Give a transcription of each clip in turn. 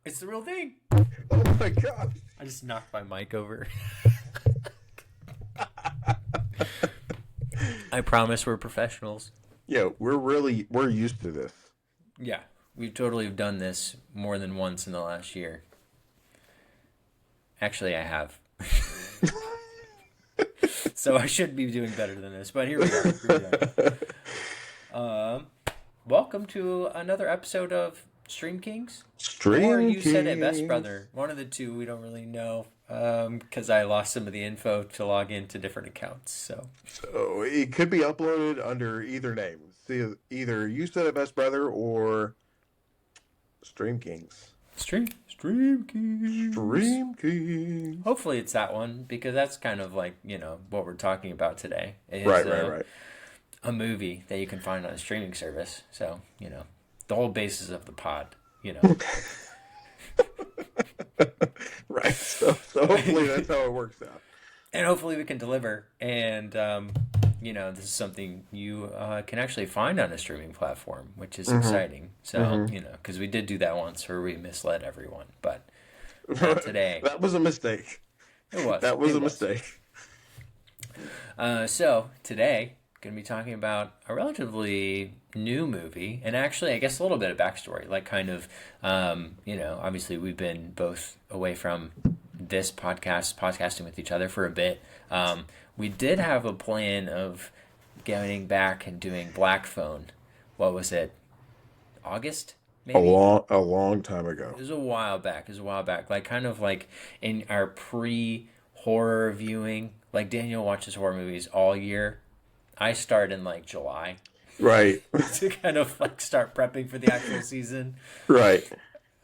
It's the real thing. Oh my gosh. I just knocked my mic over. I promise we're professionals. Yeah, we're used to this. Yeah, we totally have done this more than once in the last year. Actually, I have. So I should be doing better than this, but here we are. Welcome to another episode of Stream Kings. Or Stream you said it best, Kings. brother. One of the two, we don't really know. Because I lost some of the info to log into different accounts. So it could be uploaded under either name. See, either you said it best, brother, or Stream Kings. Stream Kings. Stream Kings. Hopefully it's that one, because that's kind of like, what we're talking about today. It is Right. a movie that you can find on a streaming service. So, the whole basis of the pod, Right. So hopefully that's how it works out. And hopefully we can deliver. And, this is something you can actually find on a streaming platform, which is exciting. So, because we did do that once where we misled everyone. But not today. That was a mistake. It was. That was a mistake. So today, going to be talking about a relatively new movie, and actually, I guess a little bit of backstory. Like, kind of, obviously we've been both away from this podcasting with each other for a bit. We did have a plan of getting back and doing Black Phone. What was it? August? Maybe? A long time ago. It was a while back. Like, kind of like in our pre-horror viewing. Like, Daniel watches horror movies all year. I start in, like, July. Right. To kind of, like, start prepping for the actual season. Right.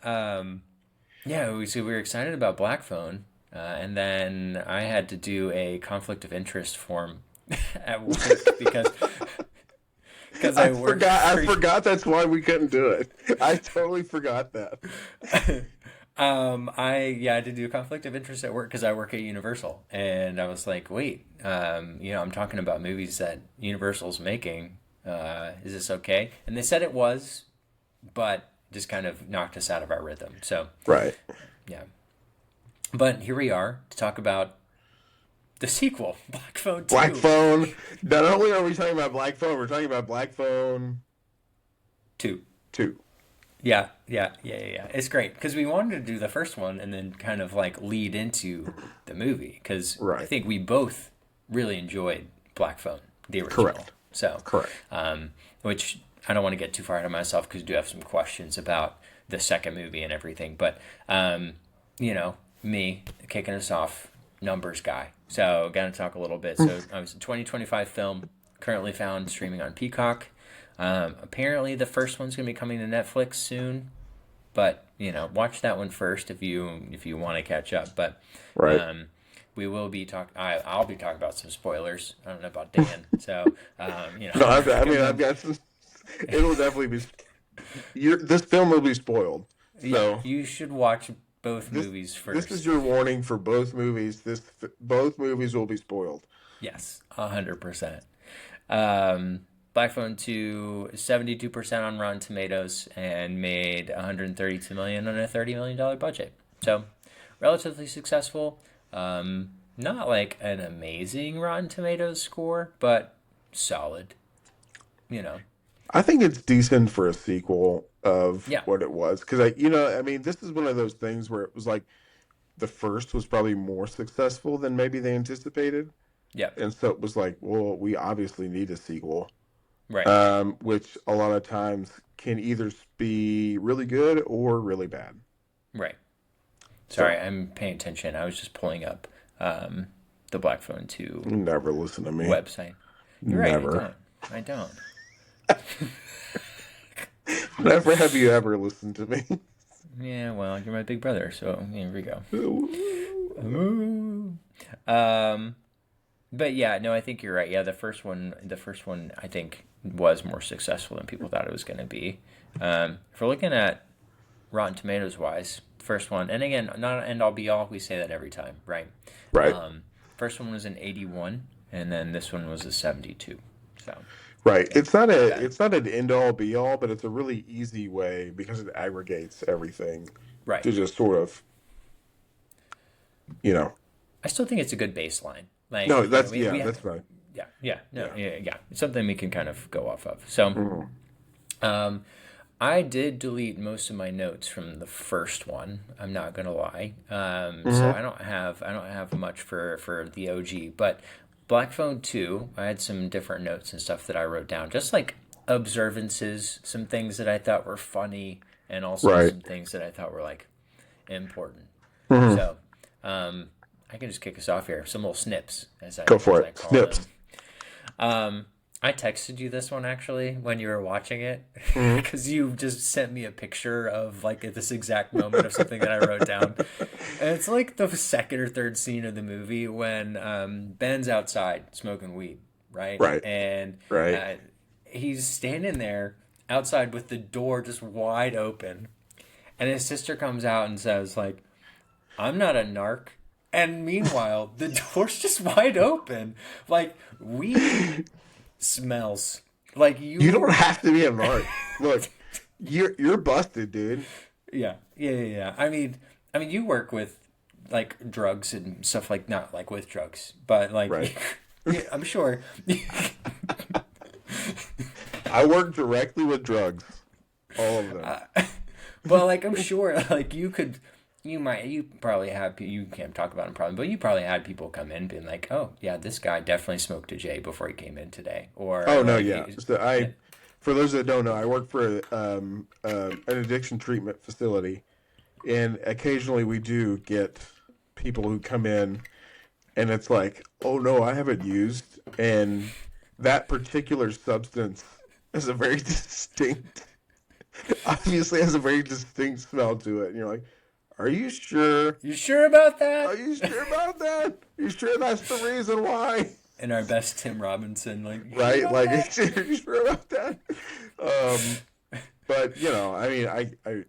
Yeah, we were excited about Black Phone. And then I had to do a conflict of interest form at work because I worked. I forgot that's why we couldn't do it. I totally forgot that. I had to do a conflict of interest at work because I work at Universal, and I was like, wait, I'm talking about movies that Universal's making. Is this okay? And they said it was, but just kind of knocked us out of our rhythm. So Right. yeah. But here we are to talk about the sequel, Black Phone 2. Black Phone. Not only are we talking about Black Phone, we're talking about Black Phone 2. 2. Yeah. It's great because we wanted to do the first one and then kind of like lead into the movie because I think we both really enjoyed Black Phone, the original. Correct. So, Correct. Which I don't want to get too far out of myself because I do have some questions about the second movie and everything. But, me kicking us off, numbers guy. So, going to talk a little bit. So, I was a 2025 film, currently found streaming on Peacock. Apparently, the first one's going to be coming to Netflix soon. But, watch that one first if you want to catch up. But, we will be talking. I'll be talking about some spoilers. I don't know about Dan. So, No, I've got some. It'll definitely be. This film will be spoiled. So you should watch both movies first. This is your warning for both movies. Both movies will be spoiled. Yes, 100%. Black Phone 2, 72% on Rotten Tomatoes, and made $132 million on a $30 million budget. So, relatively successful. Not like an amazing Rotten Tomatoes score, but solid. I think it's decent for a sequel of what it was. Because, this is one of those things where it was like the first was probably more successful than maybe they anticipated. Yeah. And so it was like, well, we obviously need a sequel. Right. Which a lot of times can either be really good or really bad. Right. Sorry, I'm paying attention. I was just pulling up the Black Phone 2 Never listen to me. website. You're Never. Right, I don't. Never have you ever listened to me. Yeah, well, you're my big brother, so here we go. But yeah, no, I think you're right. Yeah, the first one, I think was more successful than people thought it was going to be. If we're looking at Rotten Tomatoes wise, first one, and again, not an end all be all. We say that every time, right? Right. First one was an 81, and then this one was a 72. So. Right. Yeah, my bad. It's not an end all be all, but it's a really easy way because it aggregates everything Right. to just sort of, you know. I still think it's a good baseline. No, Like, that's we yeah, have, that's fine. yeah, yeah, no, Yeah. yeah, yeah. It's something we can kind of go off of. So, Mhm. um, I did delete most of my notes from the first one. I'm not gonna lie. So Mhm. I don't have much for the OG, but Black Phone 2, I had some different notes and stuff that I wrote down, just like observances, some things that I thought were funny, and also Right. some things that I thought were like important. Mhm. So, um, I can just kick us off here. Some little snips, Go as for I it. call them. Snips. Um, I texted you this one actually when you were watching it Mhm. because you just sent me a picture of like at this exact moment of something that I wrote down. And it's like the second or third scene of the movie when Ben's outside smoking weed, right? Right. And Right. uh, he's standing there outside with the door just wide open. And his sister comes out and says, like, I'm not a narc. And meanwhile, the door's just wide open. Like, weed smells. Like, You don't you. have to be a mark. Look, you're busted, dude. Yeah, yeah, yeah, yeah. I mean, you work with like drugs and stuff like not like with drugs, but Right. like, yeah, I'm sure. I work directly with drugs. All of them. uh, well, like I'm sure, like you could, you probably have you can't talk about them probably, but you probably had people come in being like, oh yeah, this guy definitely smoked a J before he came in today, or Oh no, like, yeah. So for those that don't know, I work for an addiction treatment facility, and occasionally we do get people who come in, and it's like, oh no, I haven't used, and that particular substance has a very distinct, obviously has a very distinct smell to it, and you're like, are you sure? you sure about Are that? you sure about that? Are you sure that's the reason why? And our best Tim Robinson, like, you sure Right? about Like, that? are you sure about that? Um, but I mean,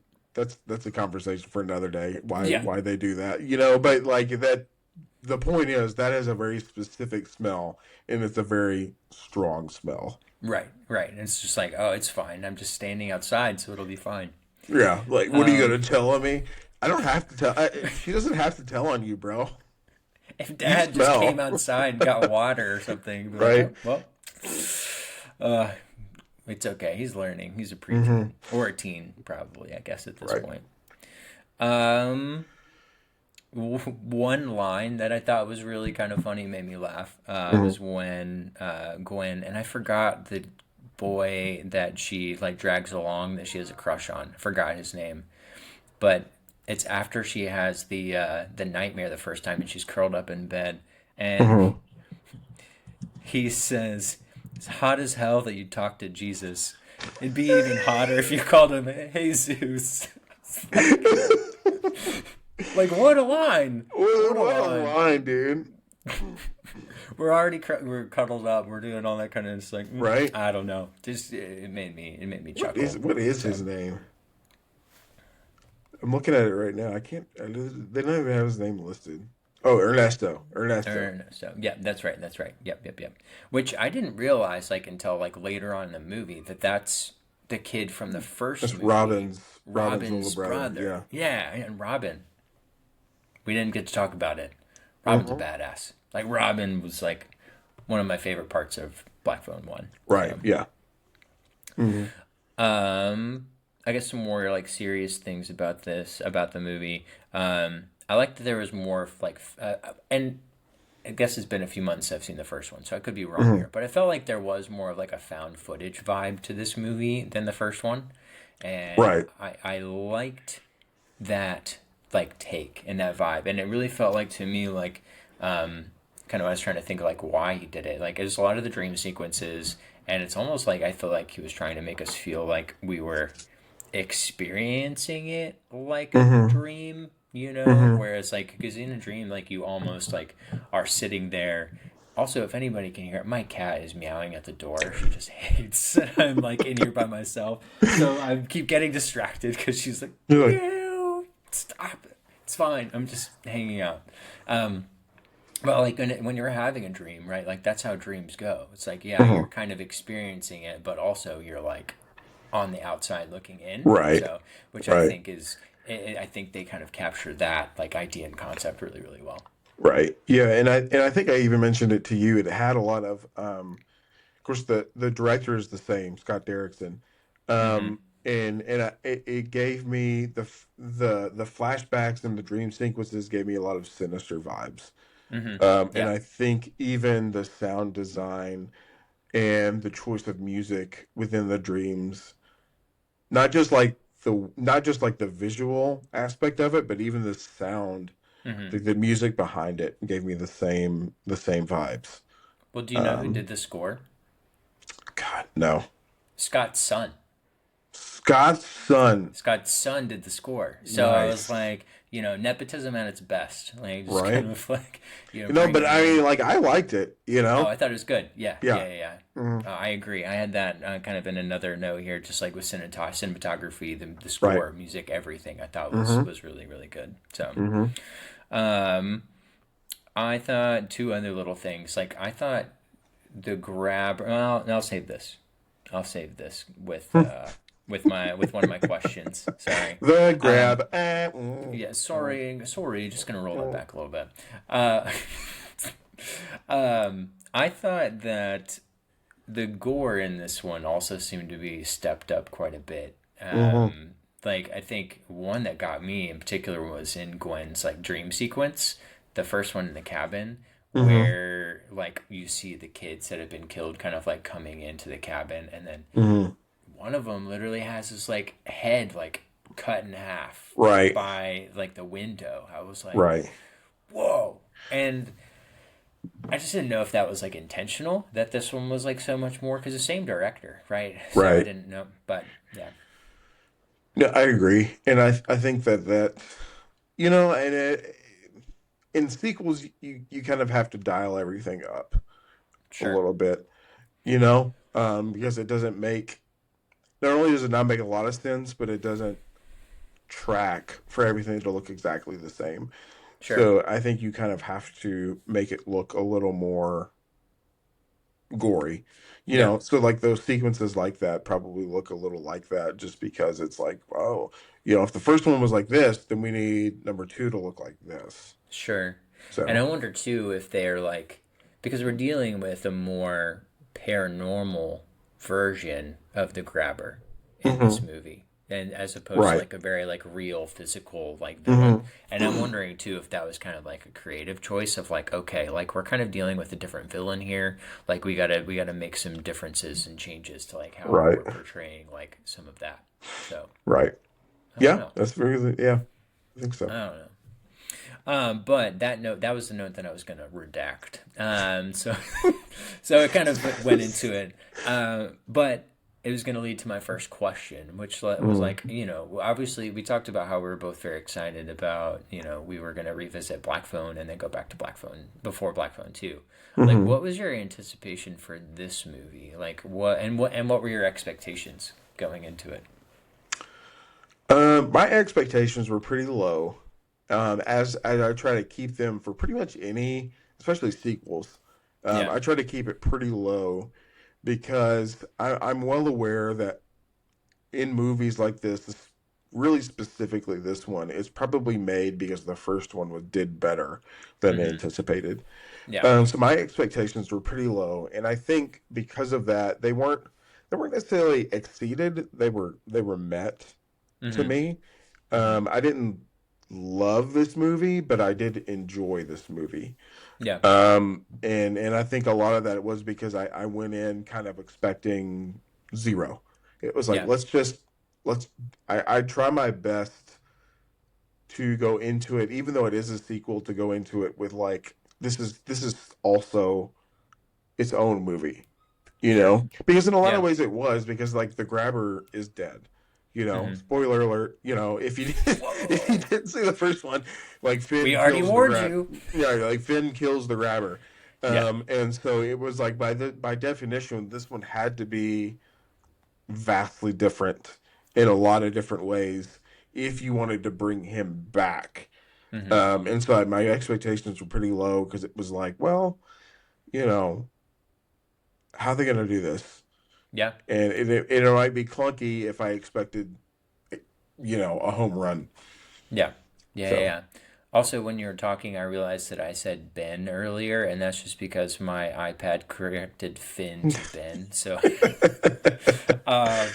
that's a conversation for another day. Yeah, Why they do that? But like that. The point is that is a very specific smell, and it's a very strong smell. right, right. And it's just like, oh, it's fine. I'm just standing outside, so it'll be fine. Yeah. Like, what are you Um, gonna tell on me? I don't have to tell. She doesn't have to tell on you, bro. if You Dad just came smell, outside and got water or something, you'd be like, right? oh, well, uh, it's okay. He's learning. He's a preteen Mm-hmm. or a teen, probably. I guess at this Right. point. Um, One line that I thought was really kind of funny, made me laugh, Mm-hmm. was when Gwen, and I forgot the boy that she like drags along that she has a crush on. I forgot his name, but it's after she has the nightmare the first time and she's curled up in bed, and Mm-hmm. he says, "It's hot as hell that you talk to Jesus. It'd be even hotter if you called him Jesus." Like what a line! What a What a line! line, dude. We're already we're cuddled up. We're doing all that kind of just like Right? I don't know. Just it made me chuckle. What is So his name? I'm looking at it right now. I can't. They don't even have his name listed. Oh, Ernesto. Ernesto. so yeah, that's right. That's right. Yep, yep, yep. Which I didn't realize like until like later on in the movie that that's the kid from the first That's movie, Robin's older Robin's brother. brother. Yeah. Yeah, and Robin. We didn't get to talk about it. Robin's a Hmm. badass. Like Robin was like one of my favorite parts of Black Phone One. Right. So, Yeah. Hmm. I guess some more like serious things about about the movie. I like that there was more of, like, and I guess it's been a few months since I've seen the first one, so I could be wrong Hmm. here, but I felt like there was more of like a found footage vibe to this movie than the first one, and Right. I liked that like take and that vibe, and it really felt like to me like kind of I was trying to think like why he did it. Like there's a lot of the dream sequences, and it's almost like I feel like he was trying to make us feel like we were experiencing it like a Hmm. dream, you know? Hmm. Whereas like because in a dream like you almost like are sitting there. Also, if anybody can hear it, my cat is meowing at the door. She just hates that I'm like in here by myself. So I keep getting distracted because she's like, You're like, meow, stop it. It's fine. I'm just hanging out. Um, Well, like when you're having a dream, right? Like that's how dreams go. It's like, yeah, you're Mhm. kind of experiencing it, but also you're like on the outside looking in. Right. So, which I Right. think is, I think they kind of capture that like idea and concept really, really well. Right. Yeah, and I think I even mentioned it to you. It had a lot of course the director is the same, Scott Derrickson. Mm-hmm. It gave me the flashbacks and the dream sequences gave me a lot of sinister vibes. Mm-hmm. And Yeah. I think even the sound design and the choice of music within the dreams, not just like the visual aspect of it, but even the sound, Mm-hmm. the music behind it gave me the same vibes. Well, do you know who Um, did the score? God, no. Scott's son. Scott's son. Scott's son did the score. So I was Nice. like, nepotism at its best. Like just Right? kind of like, But bringing I in. mean, like, I liked it, Oh, I thought it was good. Yeah, Yeah. yeah, yeah, yeah. Mhm. I agree. I had that kind of in another note here, just like with cinematography, the Right. score, music, everything. I thought was Mm-hmm. was really really good. So, Mm-hmm. um, I thought two other little things. Like I thought the grab. Well, I'll save this. I'll save this with one of my questions. Sorry. The Um, grab. yeah, sorry. Just gonna roll that Mm. back a little bit. Uh, I thought that the gore in this one also seemed to be stepped up quite a bit. Mm-hmm. Like I think one that got me in particular was in Gwen's like dream sequence, the first one in the cabin, Mm-hmm. where like you see the kids that have been killed kind of like coming into the cabin, and then Mm-hmm. one of them literally has his like head like cut in half Right. by like the window. I was like, Right. whoa. And I just didn't know if that was like intentional that this one was like so much more because the same director, right? So I Right. didn't know, but yeah, No, I agree. And I think that, and in sequels, you kind of have to dial everything up a sure, little bit, because it doesn't make, not only does it not make a lot of sense, but it doesn't track for everything to look exactly the same. sure, So I think you kind of have to make it look a little more gory. yeah, So like those sequences like that probably look a little like that just because it's like, oh, if the first one was like this, then we need number two to look like this. sure. And I So, wonder too if they're like, because we're dealing with a more paranormal version of the grabber in this hmm movie. And as opposed to right. like a very like real physical like villain. hmm And I'm wondering too if that was kind of like a creative choice of like, okay, like we're kind of dealing with a different villain here. Like we gotta make some differences and changes to like how Right. we're portraying like some of that. So Right. I don't Yeah, know. that's very, yeah, I think so. I don't know. But that note, that was the note that I was gonna redact. So, so it kind of went into it. But it was gonna lead to my first question, which was Mm. like, obviously we talked about how we were both very excited about, we were gonna revisit Black Phone and then go back to Black Phone before Black Phone 2. Like, hmm what was your anticipation for this movie? Like, what were your expectations going into it? My expectations were pretty low, as I try to keep them for pretty much any, especially sequels. Yeah. I try to keep it pretty low because I'm well aware that in movies like this, really specifically this one, it's probably made because the first one did better than Mm-hmm. anticipated. Yeah. So my expectations were pretty low, and I think because of that, they weren't necessarily exceeded. They were met to Mm-hmm. me. Mm-hmm. I didn't love this movie, but I did enjoy this movie. Yeah. And I think a lot of that was because I went in kind of expecting zero. It was like, Yeah. let's I try my best to go into it, even though it is a sequel, to go into it with like, this is also its own movie, Sure. because in a lot of Yeah. ways it was, because like the grabber is dead. Mm-hmm. Spoiler alert. If you if you Whoa! didn't see the first one, like We Finn already kills the warned grab, you. yeah, like Finn kills the grabber, Yeah. and so it was like by definition, this one had to be vastly different in a lot of different ways if you wanted to bring him back. Mm-hmm. And so my expectations were pretty low because it was like, well, you know, how are they going to do this? Yeah. And it might be clunky if I expected, a home run. Yeah. Yeah. Yeah. So, Yeah. Also, when you were talking, I realized that I said Ben earlier, and that's just because my iPad corrected Finn to Ben. So, uh,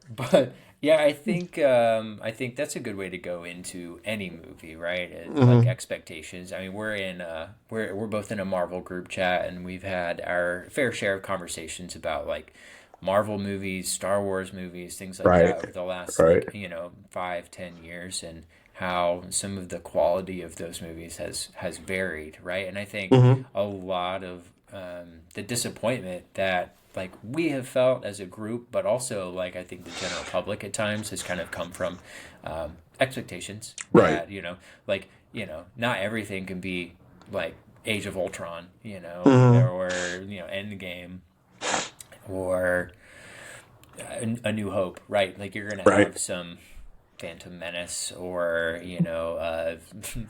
but yeah, I think that's a good way to go into any movie, right? Like hmm expectations. I mean, we're both in a Marvel group chat, and we've had our fair share of conversations about like Marvel movies, Star Wars movies, things like right, that over the last right. like 5, 10 years, and how some of the quality of those movies has varied, right? And I think hmm a lot of the disappointment that like we have felt as a group, but also like I think the general public at times has kind of come from expectations Right. that like not everything can be like Age of Ultron, hmm or Endgame or a New Hope, right? Like you're gonna Right. have some Phantom Menace or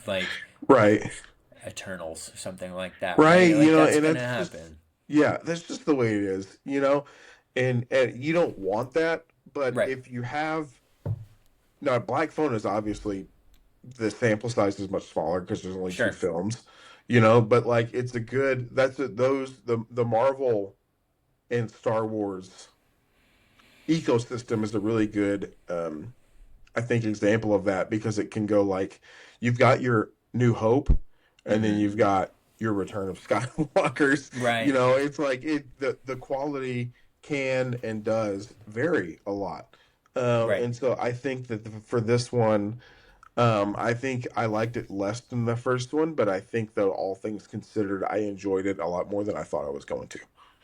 like Right. Eternals, something like that, Right. right? Like that's And gonna that's just, happen, yeah, that's just the way it is. And you don't want that, but right? if you have, now, Black Phone is obviously, the sample size is much smaller because there's only two Sure, films, but like it's a good, the Marvel and Star Wars ecosystem is a really good, I think, example of that because it can go like, you've got your New Hope, and then mm-hmm. you've got your Return of Skywalkers. Right, It's like the quality can and does vary a lot. right. And so I think that for this one, I think I liked it less than the first one, but I think, though, all things considered, I enjoyed it a lot more than I thought I was going to.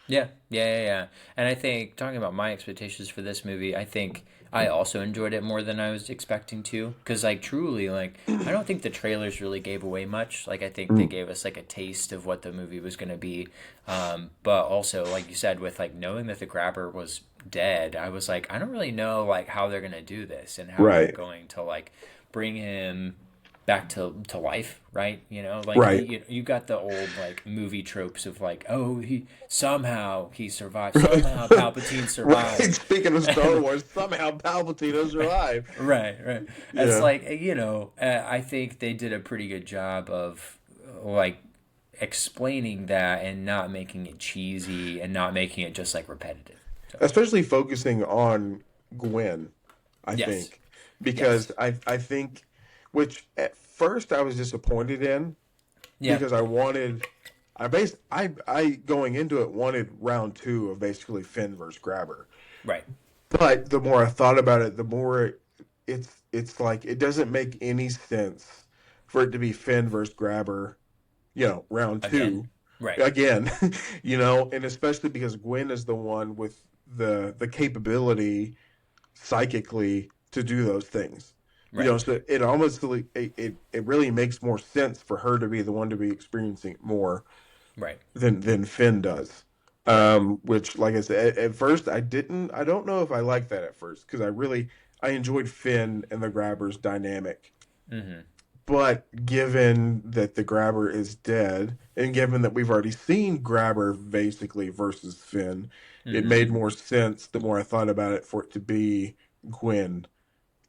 Yeah, yeah, yeah, yeah. And I think talking about my expectations for this movie, I think I also enjoyed it more than I was expecting to. Because, like, truly, like, I don't think the trailers really gave away much. Like, I think they Mm, gave us, like, a taste of what the movie was going to be. But also, like you said, with, like, knowing that the grabber was dead, I was like, I don't really know, like, how they're going to do this and how they're right, going to, like, bring him back to life, right? Like right. you got the old like movie tropes of like, oh, he survived, somehow Palpatine Right. survived. Speaking of Star And Wars, somehow Palpatine is alive. right, right. It's Yeah. like, I think they did a pretty good job of like explaining that and not making it cheesy and not making it just like repetitive. So Especially focusing on Gwen, I yes, think, because yes, I think, which at first I was disappointed in yeah, because I going into it wanted round two of basically Finn versus Grabber. right, But the more I thought about it, the more it's like it doesn't make any sense for it to be Finn versus Grabber, round again, two right, again, and especially because Gwen is the one with the capability psychically to do those things. right, So it almost really, it really makes more sense for her to be the one to be experiencing it more right, than Finn does. right. Which, like I said, at first I don't know if I liked that at first because I enjoyed Finn and the Grabber's dynamic. Mm-hmm. But given that the Grabber is dead, and given that we've already seen Grabber basically versus Finn, it Mm-hmm. made more sense the more I thought about it for it to be Gwen,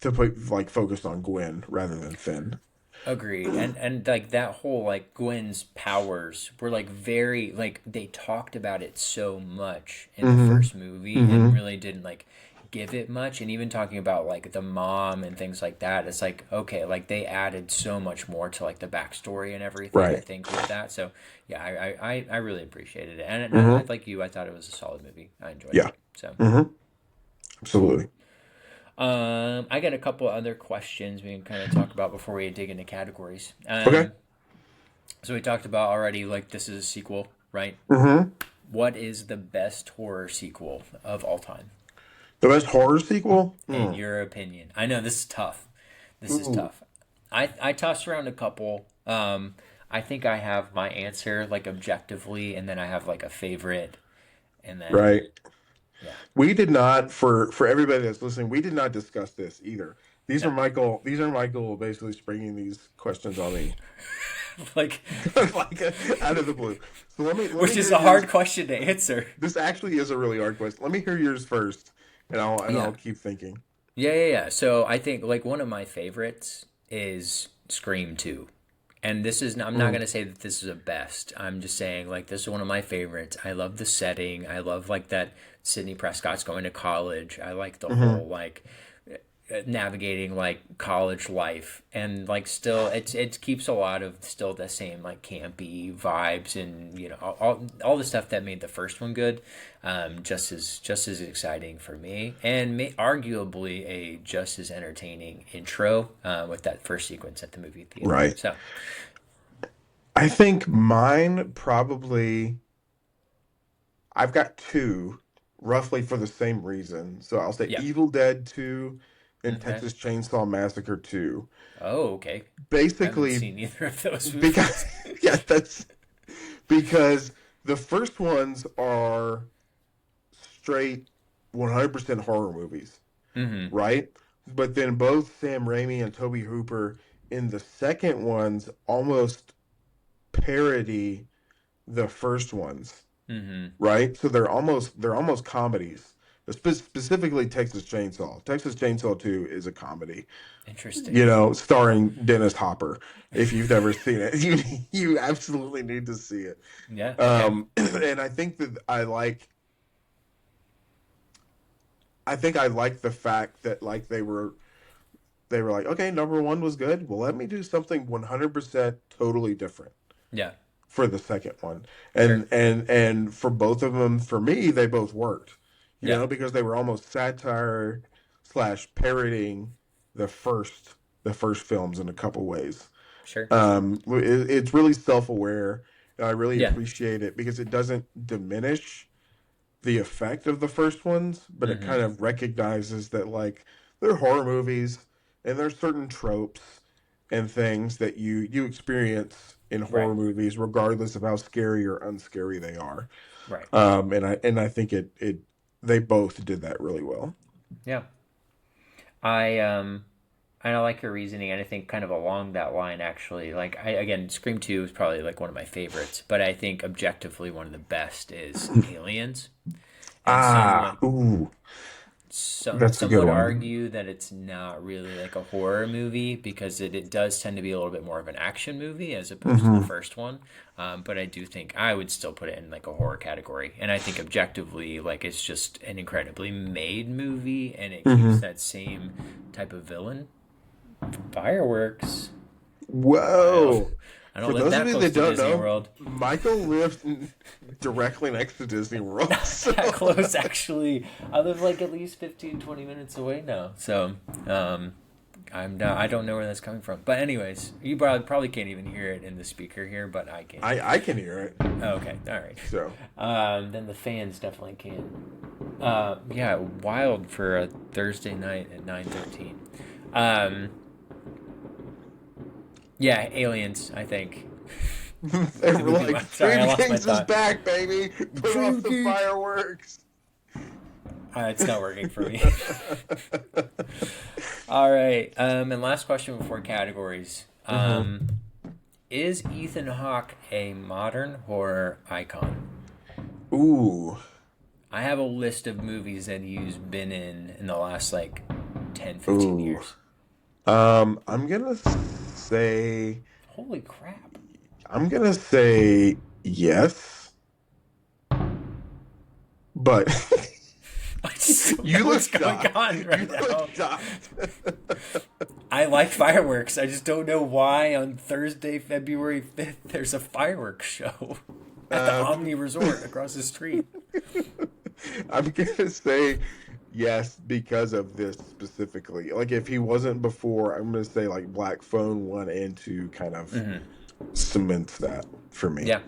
to put like focus on Gwen rather than Finn. Agreed. And like that whole like Gwen's powers were like very like they talked about it so much in the Mm-hmm. first movie and Mm-hmm. really didn't like give it much, and even talking about like the mom and things like that, it's like okay, like they added so much more to like the backstory and everything, I Right. think, with that. So yeah, I really appreciated it. And I Mm-hmm. like you, I thought it was a solid movie. I enjoyed it. Yeah. So Mm-hmm. cool. Absolutely. I got a couple other questions we can kind of talk about before we dig into categories. Okay. So we talked about already, like this is a sequel, right? Mm-hmm. What is the best horror sequel of all time, The best horror sequel? in your opinion? I know this is tough. This is Ooh. tough. I tossed around a couple. I think I have my answer like objectively, and then I have like a favorite, and then Right. yeah. We did not, for everybody that's listening, we did not discuss this either. These are Yeah. Michael. These are Michael basically springing these questions on me, Like, like out of the blue. So let which me is hear a yours. hard question to answer. This actually is a really hard question. Let me hear yours first, and I'll Yeah. keep thinking. Yeah. So I think like one of my favorites is Scream 2. And this is, I'm not Mm, going to say that this is a best. I'm just saying like this is one of my favorites. I love the setting. I love like that Sidney Prescott's going to college. I like the hmm whole like navigating like college life, and like still it keeps a lot of still the same like campy vibes, and you know all the stuff that made the first one good, just as exciting for me, and arguably a just as entertaining intro, with that first sequence at the movie theater. Right. So I think mine probably. I've got two, roughly for the same reason. So I'll say yeah. Evil Dead 2 and Okay. Texas Chainsaw Massacre 2. Oh, okay. I haven't Basically, seen either of those because movies. yeah, that's because the first ones are straight 100% horror movies, Mm-hmm. right? But then both Sam Raimi and Toby Hooper in the second ones almost parody the first ones, Mm-hmm. right? So they're almost comedies. Specifically Texas Chainsaw. Texas Chainsaw 2 is a comedy, Interesting. starring Dennis Hopper. If you've never seen it, you absolutely need to see it. Yeah. Okay. And I think I like the fact that like they were like, okay, number one was good. Well, let me do something 100% totally different Yeah. for the second one. Sure. And for both of them, for me, they both worked, Yeah. because they were almost satire slash parodying the first the first films in a couple ways. Sure. It's really self aware, and I really Yeah. appreciate it because it doesn't diminish the effect of the first ones, but it Mm-hmm. kind of recognizes that like they're horror movies and there's certain tropes and things that you experience in Right. horror movies, regardless of how scary or unscary they are. Right. And I think it they both did that really well. Yeah. I I like your reasoning, and I think kind of along that line actually. Like I again, Scream 2 is probably like one of my favorites, but I think objectively one of the best is Aliens. And Ooh, that's a some good would one. argue that it's not really like a horror movie because it does tend to be a little bit more of an action movie as opposed to the Hmm. first one. But I do think I would still put it in like a horror category, and I think objectively, like it's just an incredibly made movie, and it keeps Hmm. that same type of villain. Fireworks. I don't. Whoa. I don't For live those of that you close that to don't Disney know, World. Michael lived directly next to Disney World. Not So that close, actually. I live like at least 15-20 minutes away now. So, I'm not, I don't know where that's coming from. But anyways, you probably can't even hear it in the speaker here, but I can. I can hear it. Oh, okay, all right. So Then the fans definitely can. Yeah, wild for a Thursday night at 9:13. Um, yeah, aliens. I think they the were movie. like, Sorry, I Dream lost my Kings is thought. back, baby. Put off the Dream. fireworks. It's not working for me. All right. And last question before categories. Hmm. Is Ethan Hawke a modern horror icon? Ooh. I have a list of movies that he's been in the last like 10, 15 Ooh. years. I'm gonna say Holy crap. I'm gonna say yes, but I just don't know you what's look going shocked. on You right look now. shocked. I like fireworks. I just don't know why on Thursday, February 5th, there's a fireworks show at the um, Omni Resort across the street. I'm gonna say yes because of this specifically. Like if he wasn't before, I'm gonna say like Black Phone 1 and 2 kind of Hmm. cements that for me. Yeah.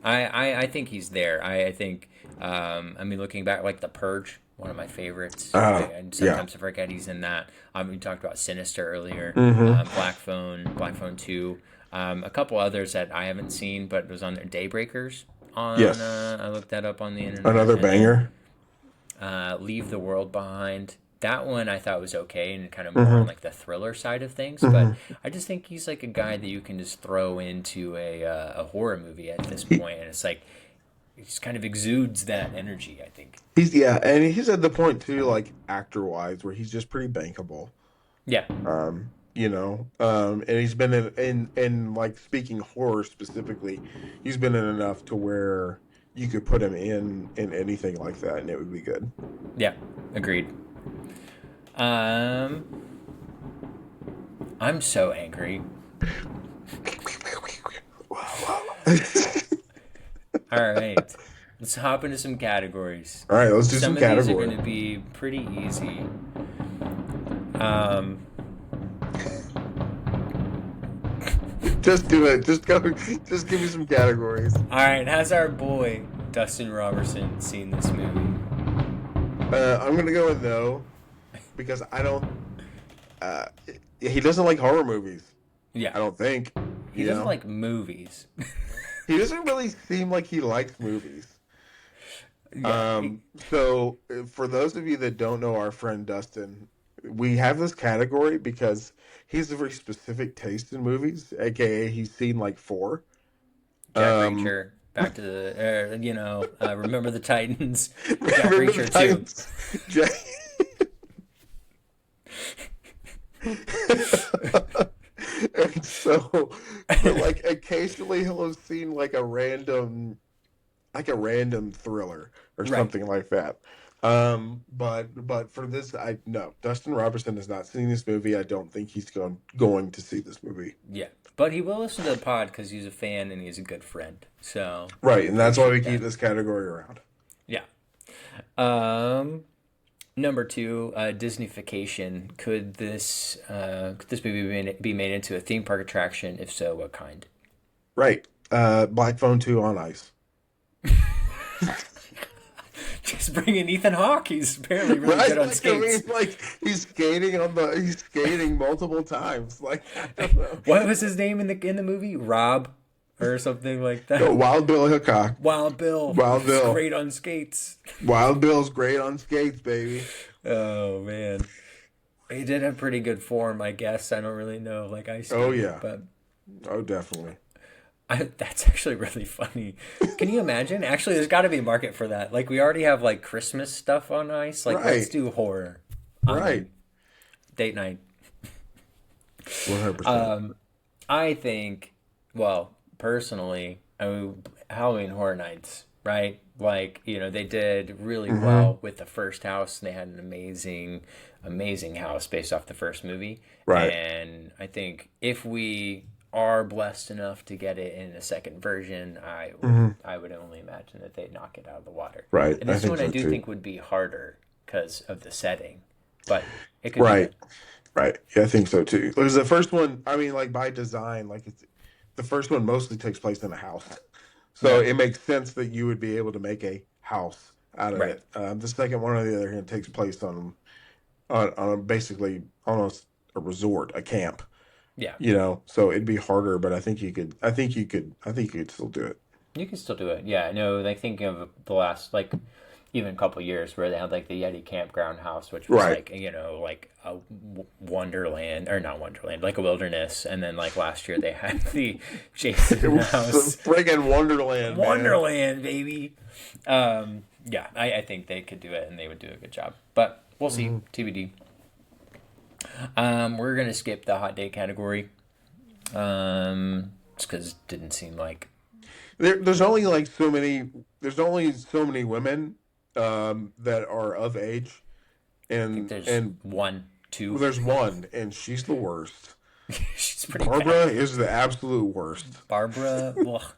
I think he's there. I think, I mean, looking back, like The Purge, one of my favorites. And Yeah. sometimes I forget he's in that. We talked about Sinister earlier, Hmm. Black Phone 2, a couple others that I haven't seen, but it was on there. Daybreakers Yes. I looked that up on the internet. Another And then banger. Leave the World Behind. that one I thought was okay and kind of more on Mm-hmm. like the thriller side of things. But Mm-hmm. I just think he's like a guy that you can just throw into a horror movie at this He, point, and it's like he just kind of exudes that energy. I think. and he's at the point too, like actor wise, where he's just pretty bankable. Yeah. And he's been in like speaking horror specifically, he's been in enough to where you could put him in anything like that, and it would be good. Yeah. Agreed. Um, I'm so angry. All right. Let's hop into some categories. All right, let's do some Some of these are going category. to be pretty easy. Um, Just do it. Just go. Just give me some categories. all right. Has our boy Dustin Robertson seen this movie? I'm gonna go with no because I don't. Uh, he doesn't like horror movies. Yeah. I don't think. He doesn't like movies. He doesn't really seem like he likes movies. Yeah. So for those of you that don't know our friend Dustin, we have this category because he has a very specific taste in movies, aka he's seen like four. Jack Um, Reacher. Back to Remember the Titans. Jack remember the Reacher too. Titans? Jack... And so, but like occasionally he'll have seen like a random thriller or Right. something like that. But for this, I no, Dustin Robertson has not seen this movie. I don't think he's going to see this movie. Yeah. But he will listen to the pod because he's a fan and he's a good friend. So Right, and that's why we appreciate keep that. this category around. Yeah. Um, Number two, Disneyfication. Could this movie be made into a theme park attraction? If so, what kind? Right, Black Phone 2 on ice. Just bring in Ethan Hawke. He's apparently really Right, good on like, skates. like he's skating multiple times. Like I don't know. What was his name in the movie? Rob or something like No, that. Wild Bill Hickok. Wild Bill. Wild He's Bill. great on skates. Wild Bill's great on skates, baby. Oh man. He did have pretty good form, I guess. I don't really know, like ice Oh skating, yeah. but Oh definitely. that's actually really funny. Can you imagine? Actually, there's got to be a market for that. Like we already have like Christmas stuff on ice. Like let's Right. do horror. Right. Date night. 100%. I think, well, personally, Halloween Horror Nights, right? Like, they did really well with the first house. And they had an amazing, amazing house based off the first movie. Right. And I think if we are blessed enough to get it in a second version, I would only imagine that they'd knock it out of the water. Right. And I this think one I so do too. think would be harder because of the setting. But it could Right. be. Right. Yeah, I think so too. Because the first one, I mean, like by design, like the first one mostly takes place in a house. So Yeah. it makes sense that you would be able to make a house out of Right. it. The second one, on the other hand, takes place on basically almost a resort, a camp. Yeah. So it'd be harder, but I think you could. I think you could still do it. You can still do it. Yeah, I know. Like thinking of the last, like, even a couple years where they had like the Yeti campground house, which was Right. like like a wonderland or not wonderland, like a wilderness. And then like last year they had the It Jason was house, a friggin' Wonderland, man. Wonderland, baby. Yeah, I think they could do it and they would do a good job. But we'll see. TBD. We're gonna skip the hot date category. Just because it didn't seem like. There's only like so many. There's only so many women that are of age, I think and there's one, two. there's one, and she's the worst. She's pretty Barbara bad. is the absolute worst. Barbara, ugh.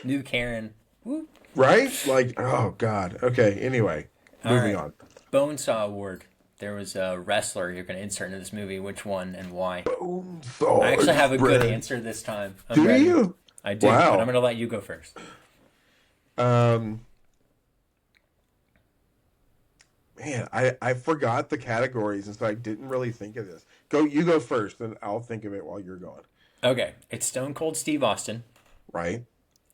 New Karen. Woo. Right? Like, oh God. Okay. Anyway, moving right. on. Bonesaw Award. There was a wrestler you're going to insert into this movie. Which one and why? Bonesaw I actually have a good bread. answer this time. I'm Do ready. you? I do, Wow. but I'm going to let you go first. Man, I forgot the categories, and so I didn't really think of this. You go first, and I'll think of it while you're going. Okay, it's Stone Cold Steve Austin, Right?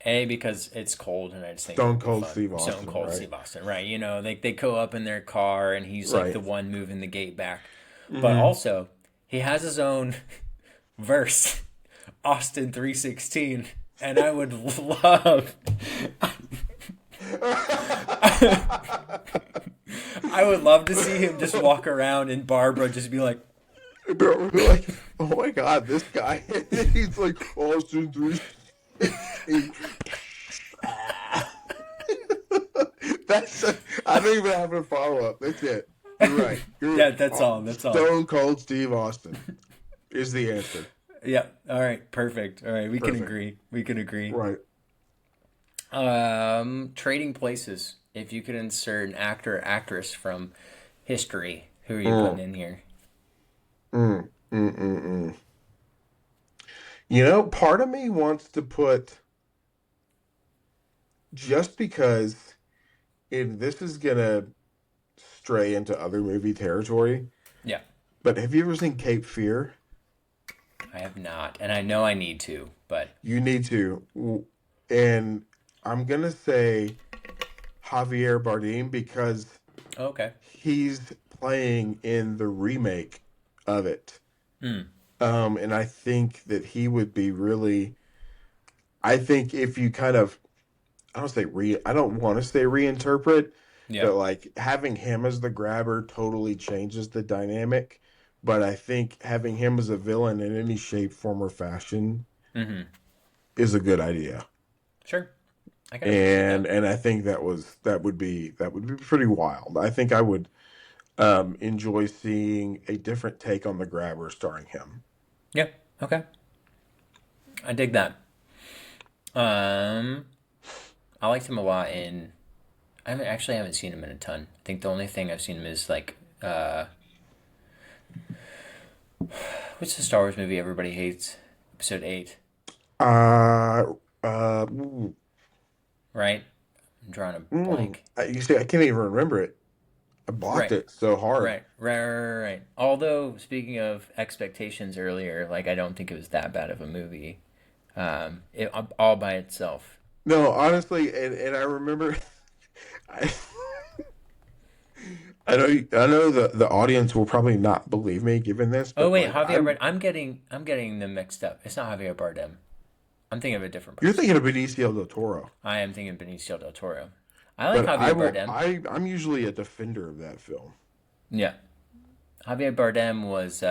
Because it's cold and I just think it Stone would be Cold fun. Steve Stone Austin, Cold right? Steve Austin, right? They go up in their car and he's like the Right. one moving the gate back. But Hmm. also, he has his own verse, Austin 316, and I would love I would love to see him just walk around and Barbara just be like, Bro, we're like, oh my god, this guy. He's like Austin 316. That's I don't even have a follow up. That's it. You're right. You're yeah, that's all. That's all. Stone Cold Steve Austin is the answer. Yeah. All right. Perfect. All right. We can Perfect. agree. We can agree. Right. Trading places. If you could insert an actor or actress from history, who are you putting Mm, in here? mm, mm, mm, mm. Part of me wants to put just because if this is gonna stray into other movie territory, Yeah, but have you ever seen Cape Fear? I have not, and I know I need to, but You need to. And I'm gonna say Javier Bardem because okay. he's playing in the remake of it. Hmm. And I think that he would be really. I think if you kind of, I don't want to say reinterpret, Yeah. but like having him as the grabber totally changes the dynamic. But I think having him as a villain in any shape, form, or fashion Mm-hmm. is a good idea. Sure. I can appreciate And that. and I think that would be pretty wild. I think I would enjoy seeing a different take on the grabber starring him. Yeah. Okay. I dig that. Um, I liked him a lot in. I haven't seen him in a ton. I think the only thing I've seen him is like, what's the Star Wars movie everybody hates? Episode 8, Uh, ooh, right? I'm drawing a blank. you see, I can't even remember it. I blocked Right. it so hard. Right. Although, speaking of expectations earlier, like I don't think it was that bad of a movie. All by itself. No, honestly, and I remember, I, I know the audience will probably not believe me given this, Oh but wait, like Javier Bardem. I'm getting them mixed up. It's not Javier Bardem. I'm thinking of a different you're person. thinking of Benicio del Toro, I am thinking Benicio del Toro. I like but Javier Bardem. I'm usually a defender of that film. Yeah, Javier Bardem was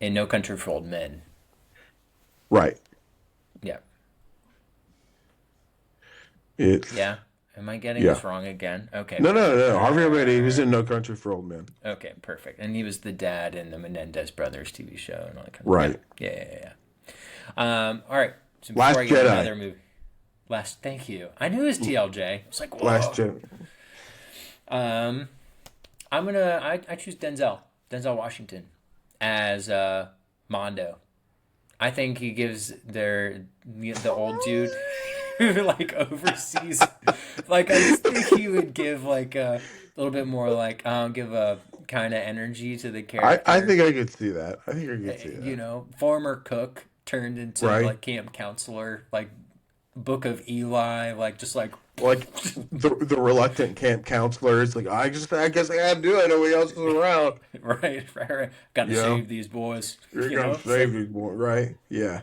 in No Country for Old Men. Right. Yeah, It's yeah. Am I getting yeah. this wrong again? Okay, No, no, perfect. no. All right, Harvey all right, Birdie, he all was right. in No Country for Old Men. Okay, perfect. And he was the dad in the Menendez Brothers TV show and all that kind of. Yeah, Right. yeah. All right. So before Last I get Jedi. another movie, thank you. I knew it was TLJ. It's like Last whoa. Jedi. Um, I choose Denzel Washington as Mondo. I think he gives the old dude who like oversees, like I just think he would give like a little bit more like give a kind of energy to the I character. think I could see that. I think I could see that. Former cook turned into Right? like camp counselor, like Book of Eli, like just like Like the reluctant camp counselor is like, I guess I gotta do it. Nobody else is around. right. Got to You know, save these boys. you're You gonna know, it's like save these boy, right? Yeah.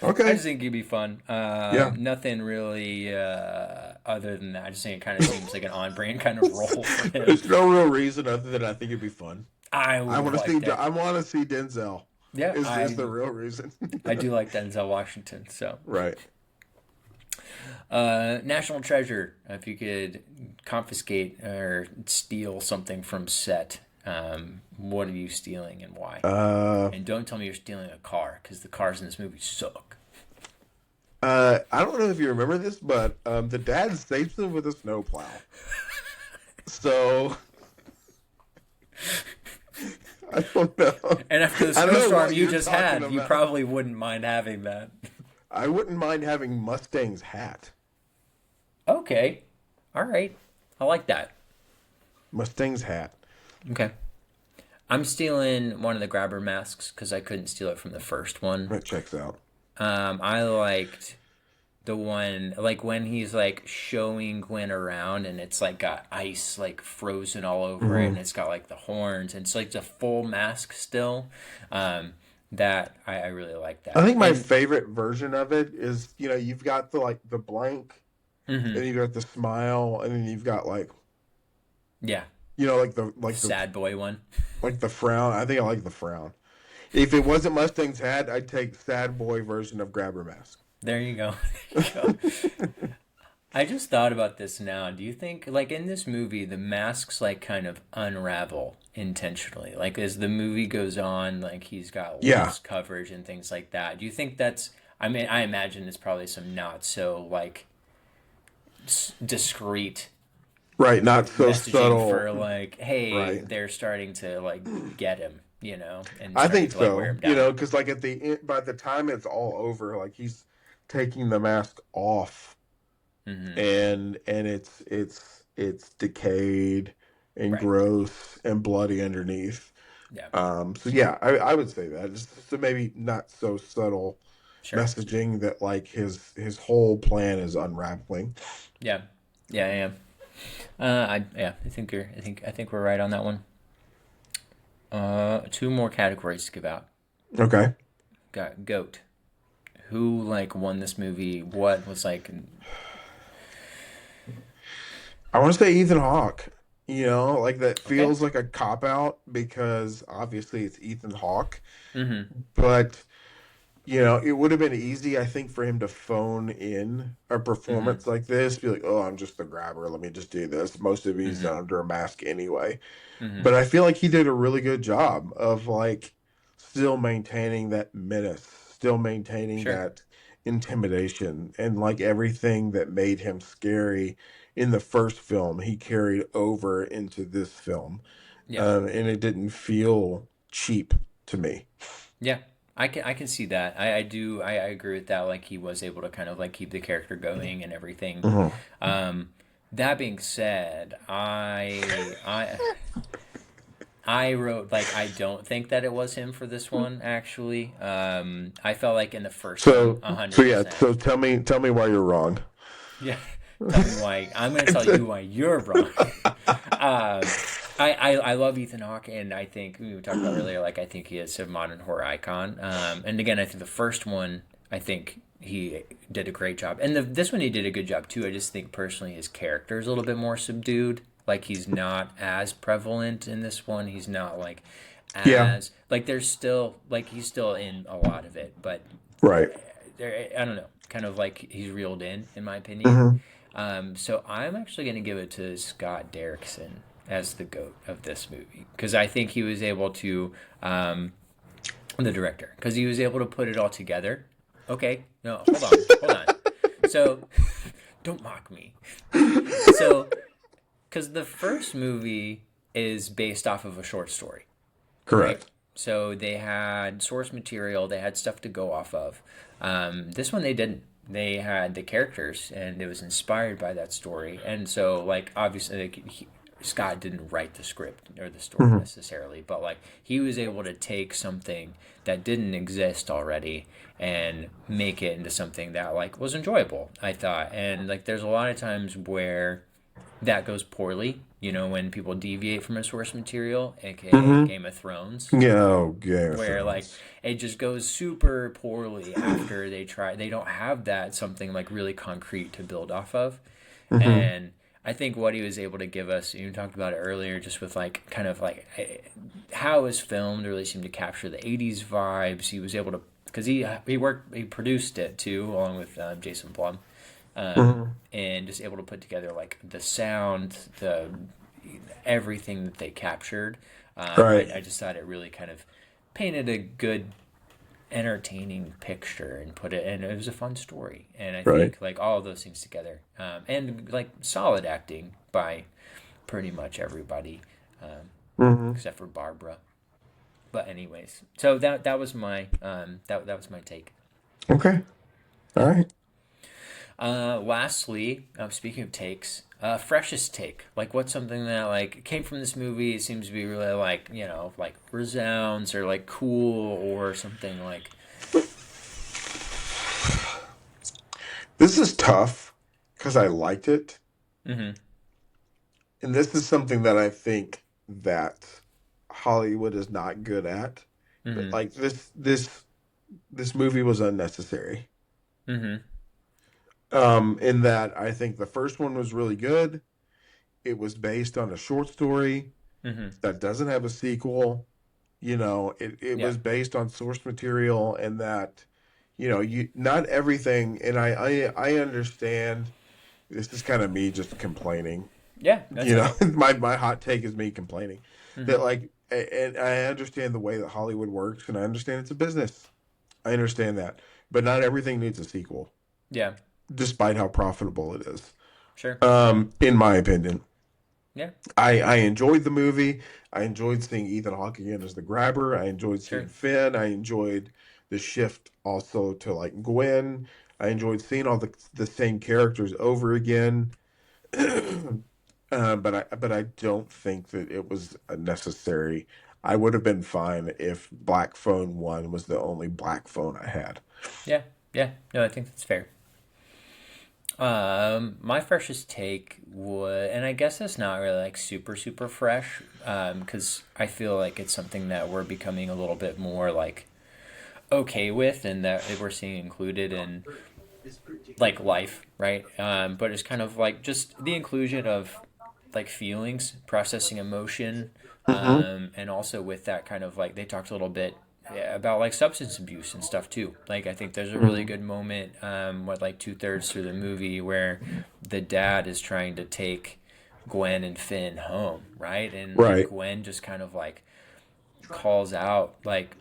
I Okay. just think it'd be fun. Yeah. Nothing really other than that. I just think it kind of seems like an on-brand kind of role for him. There's no real reason other than I think it'd be fun. I I would want to like see. that. I want to see Denzel. Yeah, Is the real reason? I do like Denzel Washington. So, Right. National Treasure. If you could confiscate or steal something from set, what are you stealing and why? And don't tell me you're stealing a car because the cars in this movie suck. I don't know if you remember this, but the dad saves him with a snowplow. So I don't know. And after the I don't know snowstorm what you you're just talking had, you about. probably wouldn't mind having that. I wouldn't mind having Mustang's hat. Okay. All right. I like that. Mustang's hat. Okay. I'm stealing one of the grabber masks because I couldn't steal it from the first one. That checks out. I liked the one like when he's like showing Gwen around and it's like got ice like frozen all over it Mm-hmm. and it's got like the horns and it's like the full mask still. Um, that I really like I that. think my And favorite version of it is, you've got the like the blank, hmm and you've got the smile, and then you've got yeah, like the sad boy one. like the frown. I think I like the frown. If it wasn't Mustang's hat, I'd take sad boy version of Grabber Mask. There you go. There you go. I just thought about this now. Do you think, like in this movie, the masks like kind of unravel intentionally? Like as the movie goes on, like he's got Yeah. less coverage and things like that. Do you think that's? I mean, I imagine it's probably some not so like discreet Right. Not so messaging for subtle. like, hey, Right. they're starting to like get him, you know, and I starting think to like wear so. him down. Because like at the end, by the time it's all over, like he's taking the mask off, Mm-hmm. and it's decayed and Right. gross and bloody underneath. Yeah. So yeah, I would say that just so maybe not so subtle Sure. messaging that like his whole plan is unraveling. Yeah. Yeah. I am. I think you're. I think we're right on that one. Two more categories to give out. Okay. Got goat. Who like won this movie? What was like? I want to say Ethan Hawke. Like that Okay. feels like a cop out because obviously it's Ethan Hawke, Mm-hmm. but it would have been easy, I think, for him to phone in a Mm-hmm. performance like this, be like, "Oh, I'm just the grabber. Let me just do this." Most of he's Mm-hmm. under a mask anyway. Mm-hmm. But I feel like he did a really good job of like still maintaining that menace, still maintaining Sure. that intimidation, and like everything that made him scary in the first film, he carried over into this film, Yeah. and it didn't feel cheap to me. Yeah. I can see that. I do. I agree with that. Like he was able to kind of like keep the character going and everything. Mhm. Um, that being said, I wrote like I don't think that it was him for this one actually. I felt like in the first one, So, a so hundred yeah. percent. So tell me why you're wrong. Yeah, tell me why. I'm gonna tell you why you're wrong. um, I love Ethan Hawke, and I think we talked about earlier. Like I think he is a modern horror icon. And again, I think the first one, I think he did a great job, and this one he did a good job too. I just think personally his character is a little bit more subdued. Like he's not as prevalent in this one. He's not like Yeah. as like there's still like he's still in a lot of it, but Right. there I don't know, kind of like he's reeled in my opinion. Hmm. So I'm actually going to give it to Scott Derrickson as the goat of this movie because I think he was able to, the director, because he was able to put it all together. Okay, no, hold on. So, don't mock me. So, because the first movie is based off of a short story, right? Correct. So they had source material, they had stuff to go off of. This one they didn't. They had the characters, and it was inspired by that story. And so, like, obviously, like, Scott didn't write the script or the story Hmm. necessarily, but like he was able to take something that didn't exist already and make it into something that like was enjoyable. I thought, and like, there's a lot of times where that goes poorly. You know, when people deviate from a source material, aka Hmm. Game of Thrones, Yeah. Oh, Game of where like Thrones. it just goes super poorly after they don't have that something like really concrete to build off of. Hmm. And I think what he was able to give us, you talked about it earlier, just with like kind of like how it was filmed really seemed to capture the 80s vibes. He was able to, because he produced it too along with Jason Blum, Hmm. and just able to put together like the sound, the everything that they captured. Right. I just thought it really kind of painted a good, entertaining picture and put it, and it was a fun story. And I Right. think like all of those things together, and like solid acting by pretty much everybody, Hmm. except for Barbara. But anyways, so that was my that was my take. Okay. All right. Lastly, speaking of takes, freshest take. Like, what's something that like came from this movie? It seems to be really like like resounds or like cool or something like. This is tough because I liked it, Mm-hmm. and this is something that I think that Hollywood is not good at. That Mm-hmm. like this movie was unnecessary. Mm-hmm. In that I think the first one was really good. It was based on a short story Mm-hmm. that doesn't have a sequel. It Yeah. was based on source material, and that you not everything. And I understand. This is kind of me just complaining. Yeah, that's okay. My hot take is me complaining Mm-hmm. that and I understand the way that Hollywood works, and I understand it's a business. I understand that, but not everything needs a sequel, Yeah. despite how profitable it is. Sure. In my opinion, Yeah. I enjoyed the movie. I enjoyed seeing Ethan Hawke again as the grabber. I enjoyed seeing Sure. Finn. I enjoyed the shift also to like Gwen. I enjoyed seeing all the same characters over again. But I don't think that it was necessary. I would have been fine if Black Phone 1 was the only black phone I had. Yeah. Yeah. No, I think that's fair. My freshest take would, and I guess it's not really like super super fresh, because I feel like it's something that we're becoming a little bit more like okay with, and that we're seeing included in like life, right? But it's kind of like just the inclusion of like feelings, processing emotion, Mm-hmm. and also with that kind of like they talked a little bit, yeah, about like substance abuse and stuff too. Like I think there's a really Mm-hmm. good moment, what like 2/3 through the movie where the dad is trying to take Gwen and Finn home, right? And like Right. Gwen just kind of like calls out like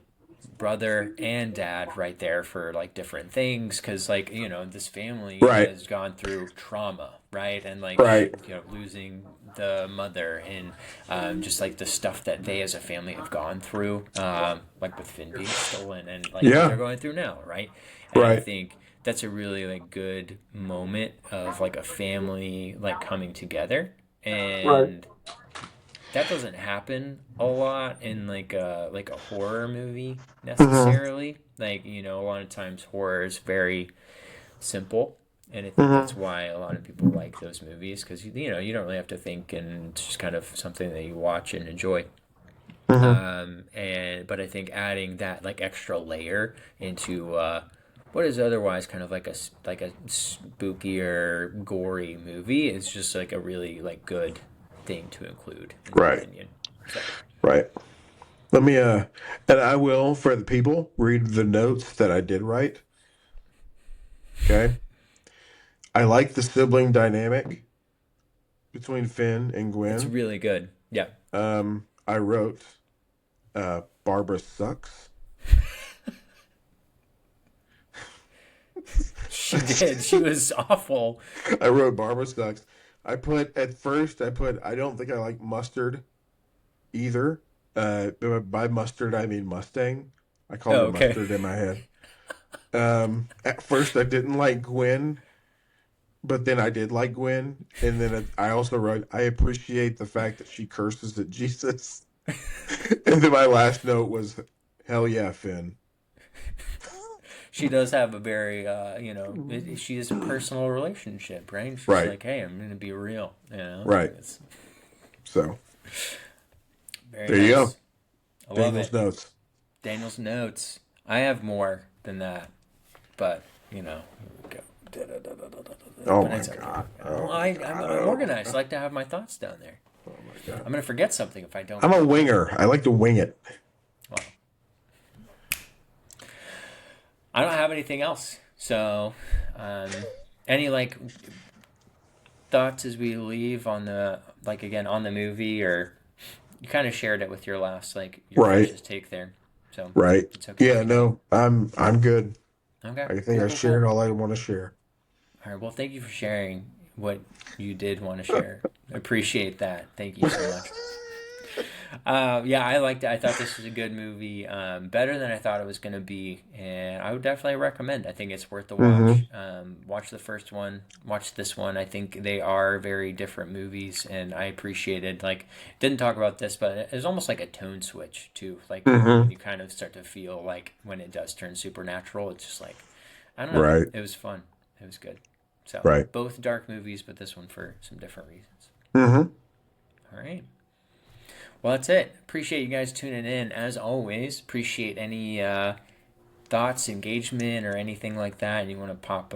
brother and dad right there for like different things, because like this family Right. has gone through trauma, right? And like Right. losing the mother, and just like the stuff that they as a family have gone through, like with Finn being stolen and like what they're Yeah. going through now, right? And I Right. think that's a really like good moment of like a family like coming together, Right. and that doesn't happen a lot in like a horror movie Mm-hmm. necessarily. Like a lot of times horror is very simple, and I think that's Mm-hmm. why a lot of people like those movies, because you don't really have to think, and it's just kind of something that you watch and enjoy. Mm-hmm. And but I think adding that like extra layer into what is otherwise kind of like a spookier, gory movie is just like a really like good thing to include, in my Right. opinion. So Right. Let me and I will, for the people, read the notes that I did write. Okay. I like the sibling dynamic between Finn and it's Gwen. really good. Yeah, I wrote Barbara sucks. she did. She was awful. I wrote Barbara sucks. I don't think I like mustard either. By mustard I mean Mustang. I called Oh, her okay. mustard in my head. At first I didn't like Gwen, but then I did like Gwen, and then I also wrote I appreciate the fact that she curses at Jesus. And then my last note was hell yeah, Finn. She does have a very she is a personal relationship, right? She's Right, like, hey, I'm gonna be real, right. it's So very there you go. nice. I love Daniel's it. notes. Daniel's notes. I have more than that, but go. Oh But my it's okay. god. Well, Oh my god. I'm organized. I like to have my thoughts down there. Oh my god. I'm gonna forget something if I don't I'm a write down. winger. I like to wing it. Well, I don't have anything else. So, um, any like thoughts as we leave on the like again on the movie, or you kind of shared it with your last like your Right. freshest take there. So Right. it's okay if Yeah, you don't. no. I'm good. Okay, I think cool, I cool, cool. shared all I want to share. All right. Well, thank you for sharing what you did want to share. Appreciate that. Thank you so much. Yeah, I liked it. I thought this was a good movie, better than I thought it was going to be, and I would definitely recommend. I think it's worth the watch. Mm-hmm. Watch the first one. Watch this one. I think they are very different movies, and I appreciated like didn't talk about this, but it was almost like a tone switch too. Like when Mm-hmm. you kind of start to feel like when it does turn supernatural, it's just like I don't know. Right. It was fun. It was good. So right. both dark movies, but this one for some different reasons. Mm-hmm. All right. Well, that's it. Appreciate you guys tuning in. As always, appreciate any thoughts, engagement, or anything like that. And you want to pop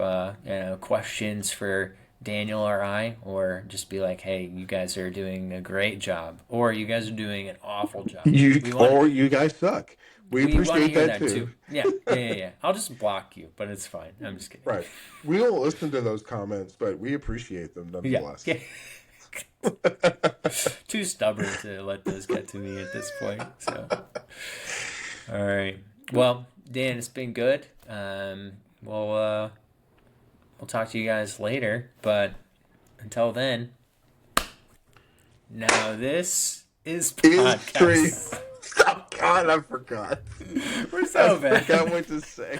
questions for Daniel or I, or just be like, hey, you guys are doing a great job, or you guys are doing an awful job. You guys suck. We want to appreciate hear that too. Yeah. I'll just block you, but it's fine. I'm just kidding. Right. We don't listen to those comments, but we appreciate them nonetheless. Yeah. Too stubborn to let those get to me at this point. So, all right. Well, Dan, it's been good. We'll talk to you guys later, but until then, now this is podcast. Stop! God, I forgot. We're so bad. I forgot what to say.